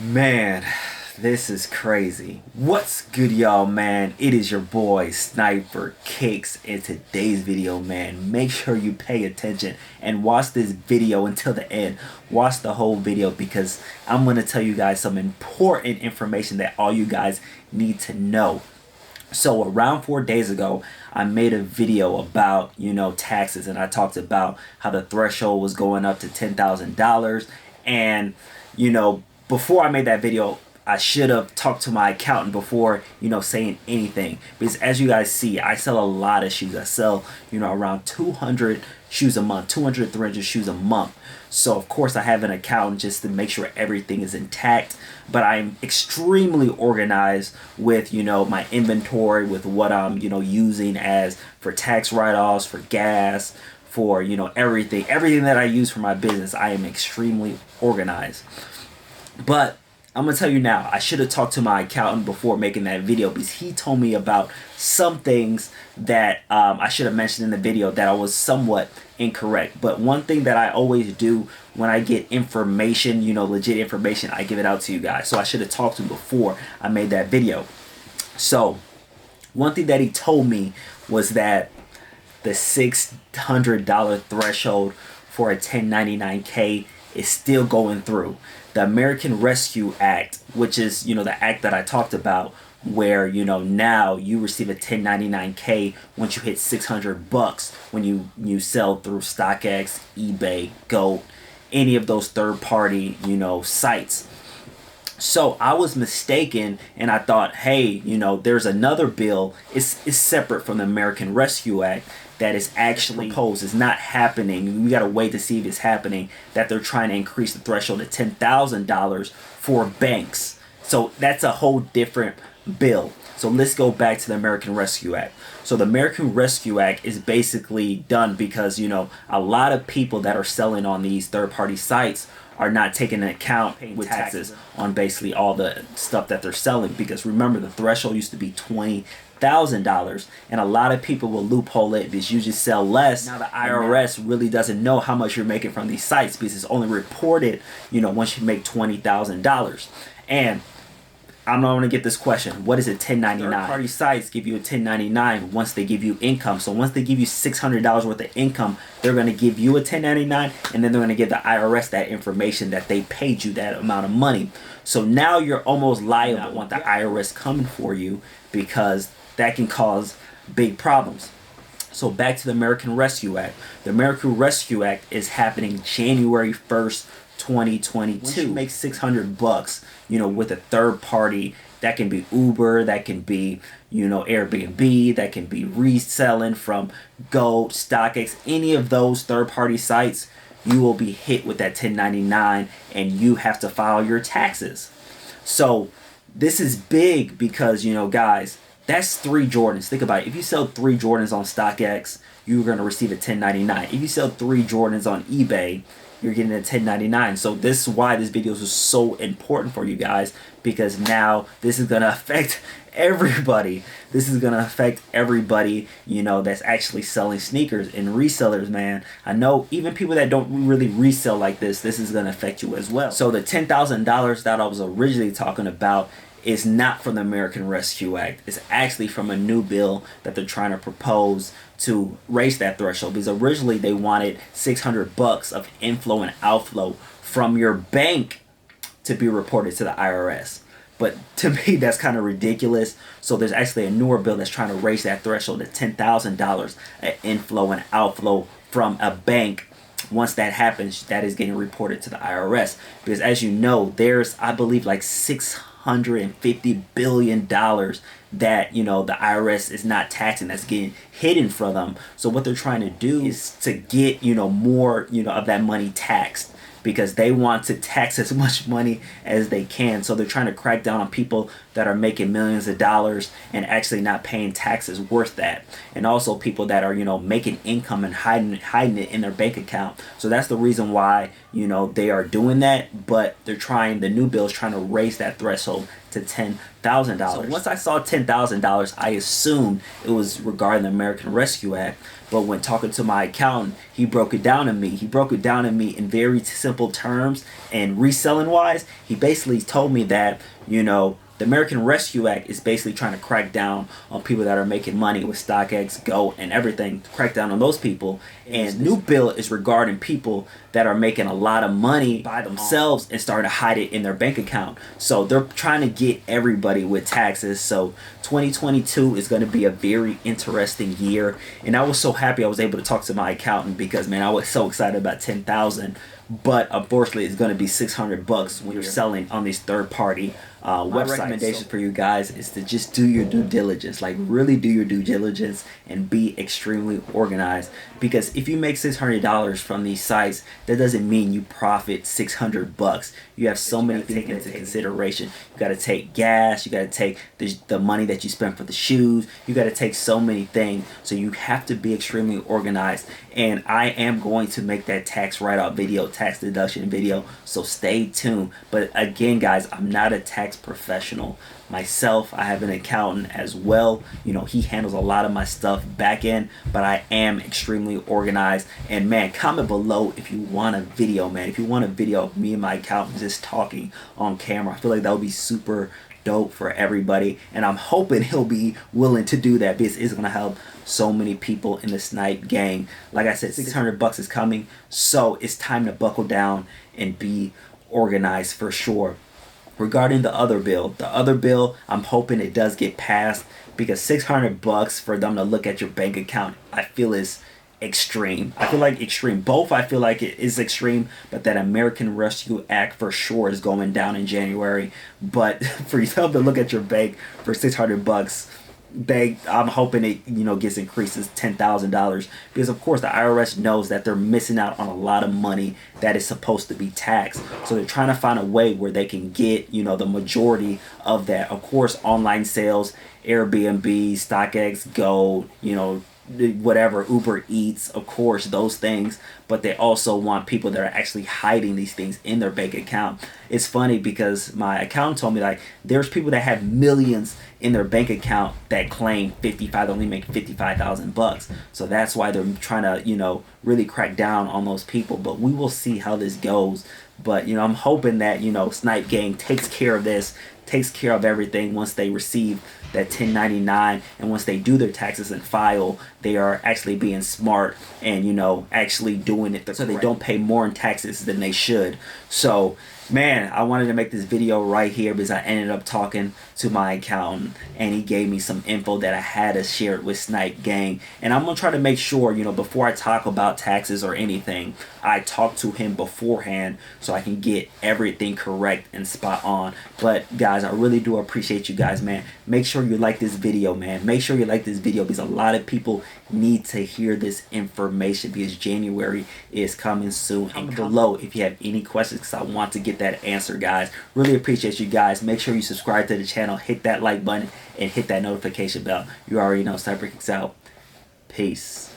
Man, this is crazy. What's good, y'all, man? It is your boy Sniper Kicks. In today's video, man, make sure you pay attention and watch this video until the end. Watch the whole video because I'm going to tell you guys some important information that all you guys need to know. So around 4 days ago, I made a video about, taxes, and I talked about how the threshold was going up to $10,000. And, before I made that video, I should have talked to my accountant before, saying anything. Because as you guys see, I sell a lot of shoes. I sell, around 200 shoes a month, 200, 300 shoes a month. So of course I have an accountant just to make sure everything is intact. But I'm extremely organized with, my inventory, with what I'm, using as for tax write-offs, for gas, for, everything that I use for my business. I am extremely organized. But I'm going to tell you now, I should have talked to my accountant before making that video because he told me about some things that I should have mentioned in the video that I was somewhat incorrect. But one thing that I always do when I get information, legit information, I give it out to you guys. So I should have talked to him before I made that video. So one thing that he told me was that the $600 threshold for a 1099K is still going through. The American Rescue Act, which is, the act that I talked about, where, now you receive a 1099K once you hit 600 bucks when you sell through StockX, eBay, GOAT, any of those third-party, sites. So I was mistaken, and I thought, hey, there's another bill. It's separate from the American Rescue Act that is actually proposed. It's not happening. We got to wait to see if it's happening, that they're trying to increase the threshold to $10,000 for banks. So that's a whole different bill. So let's go back to the American Rescue Act. So the American Rescue Act is basically done because, a lot of people that are selling on these third-party sites are not taking into account paying taxes on basically all the stuff that they're selling. Because remember, the threshold used to be $20,000, and a lot of people will loophole it because you just sell less. Now the IRS really doesn't know how much you're making from these sites because it's only reported, once you make $20,000. And I'm not going to get this question. What is a 1099? Third-party sites give you a 1099 once they give you income. So once they give you $600 worth of income, they're going to give you a 1099, and then they're going to give the IRS that information that they paid you that amount of money. So now you're almost liable. You want the IRS coming for you because that can cause big problems. So back to the American Rescue Act. The American Rescue Act is happening January 1st, 2022. Once you make 600 bucks, with a third party, that can be Uber, that can be, Airbnb, that can be reselling from GOAT, StockX, any of those third party sites, you will be hit with that 1099 and you have to file your taxes. So this is big because, guys, that's 3 Jordans. Think about it. If you sell 3 Jordans on StockX, you're going to receive a 1099. If you sell 3 Jordans on eBay, you're getting a 1099. So this is why this video is so important for you guys, because now this is going to affect everybody. This is going to affect everybody, that's actually selling sneakers. And resellers, man, I know even people that don't really resell like this is going to affect you as well. So the $10,000 that I was originally talking about is not from the American Rescue Act. It's actually from a new bill that they're trying to propose to raise that threshold, because originally they wanted 600 bucks of inflow and outflow from your bank to be reported to the IRS. But to me, that's kind of ridiculous. So there's actually a newer bill that's trying to raise that threshold to $10,000 inflow and outflow from a bank. Once that happens, that is getting reported to the IRS, because as you know, there's, I believe, like $650 billion that, the IRS is not taxing, that's getting hidden from them. So what they're trying to do is to get, more, of that money taxed, because they want to tax as much money as they can. So they're trying to crack down on people that are making millions of dollars and actually not paying taxes worth that. And also people that are, making income and hiding it in their bank account. So that's the reason why, they are doing that. But they're trying, the new bill is trying to raise that threshold to $10,000. So once I saw $10,000, I assumed it was regarding the American Rescue Act. But when talking to my accountant, he broke it down to me. He broke it down to me in very simple terms, and reselling wise, he basically told me that, you know, the American Rescue Act is basically trying to crack down on people that are making money with StockX, Go, and everything. Crack down on those people. And new bill is regarding people that are making a lot of money by themselves and starting to hide it in their bank account. So they're trying to get everybody with taxes. So 2022 is going to be a very interesting year. And I was so happy I was able to talk to my accountant because, man, I was so excited about 10,000. But unfortunately, it's going to be $600 when you're selling on these third-party websites. My recommendations for you guys is to just do your due diligence. Like, really do your due diligence and be extremely organized. Because if you make $600 from these sites, that doesn't mean you profit $600. You have so many things into consideration. You got to take gas. You got to take the money that you spent for the shoes. You got to take so many things. So you have to be extremely organized. And I am going to make that tax write-off video, tax deduction video, so stay tuned. But again, guys, I'm not a tax professional myself. I have an accountant as well. You know, he handles a lot of my stuff back end, but I am extremely organized. And man, comment below if you want a video, man. If you want a video of me and my accountant just talking on camera, I feel like that would be super dope for everybody, and I'm hoping he'll be willing to do that because it's gonna help so many people in the Snipe gang. Like I said, $600 is coming, so it's time to buckle down and be organized for sure. Regarding the other bill, I'm hoping it does get passed because $600 for them to look at your bank account, I feel is extreme. I feel like extreme. Both I feel like it is extreme, but that American Rescue Act for sure is going down in January. But for them to look at your bank for $600, I'm hoping it, you know, gets increases $10,000 because of course the IRS knows that they're missing out on a lot of money that is supposed to be taxed. So they're trying to find a way where they can get, you know, the majority of that. Of course, online sales, Airbnb, StockX, Go, you know, whatever, Uber Eats, of course, those things, but they also want people that are actually hiding these things in their bank account. It's funny because my accountant told me, like, there's people that have millions in their bank account that claim they only make $55,000. So that's why they're trying to, you know, really crack down on those people. But we will see how this goes. But, you know, I'm hoping that, you know, Snipe Gang takes care of this, takes care of everything once they receive that 1099, and once they do their taxes and file, they are actually being smart and, you know, actually doing it so they don't pay more in taxes than they should. So man, I wanted to make this video right here because I ended up talking to my accountant and he gave me some info that I had to share it with Snipe Gang. And I'm going to try to make sure, you know, before I talk about taxes or anything, I talk to him beforehand so I can get everything correct and spot on. But guys, I really do appreciate you guys, man. Make sure you like this video, man. Make sure you like this video because a lot of people need to hear this information because January is coming soon. Comment below if you have any questions because I want to get that answer, guys. Really appreciate you guys. Make sure you subscribe to the channel, hit that like button, and hit that notification bell. You already know Sniper Kicks out. Peace.